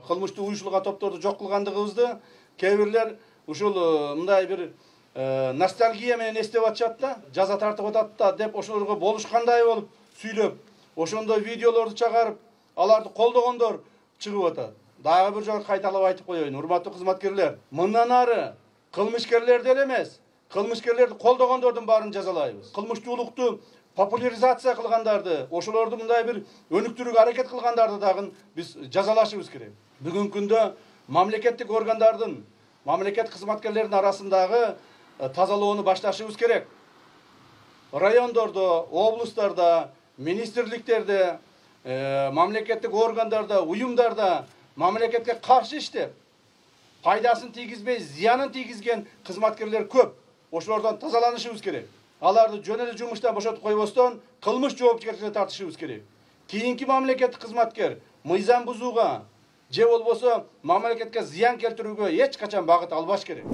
Кылмыштуу уюшулган топторду жок кылгандыгыбызды кээ бирлер ушул мындай бир ностальгия менен эстеп атышат да, жаза тартып атат да деп ошолорго болушкандай болуп сүйлөп, ошондой видеолорду чыгарып, аларды колдогондор чыгып атат. Дагы бир жолу кайталап айтып коеюн, урматтуу кызматкерлер, мындан ары кылмышкерлерди эле эмес, кылмышкерлерди колдогондордун баарын жазалайбыз. Кылмыштуулукту популяризация кылгандарды, ошолорду мындай бир өнүктүрүүгө аракет кылгандарды дагы биз жазалашыбыз керек. Бүгүнкү күндө мамлекеттик органдардын, мамлекет кызматкерлеринин арасындагы тазалоону башташыбыз керек. Райондордо, облустарда, министрликтерде, мамлекеттик органдарда, уюмдарда мамлекетке каршы иштеп, пайдасын тийгизбей, зыянын тийгизген кызматкерлер көп. Ошолордон тазаланышыбыз керек. Аларды жөн эле жумуштан бошотуп койбостон, кылмыш жоопкерчиликке тартышыбыз керек. Кийинки мамлекеттик кызматкер мыйзам бузууга же болбосо мамлекетке зыян келтирүүгө эч качан багыт албаш керек.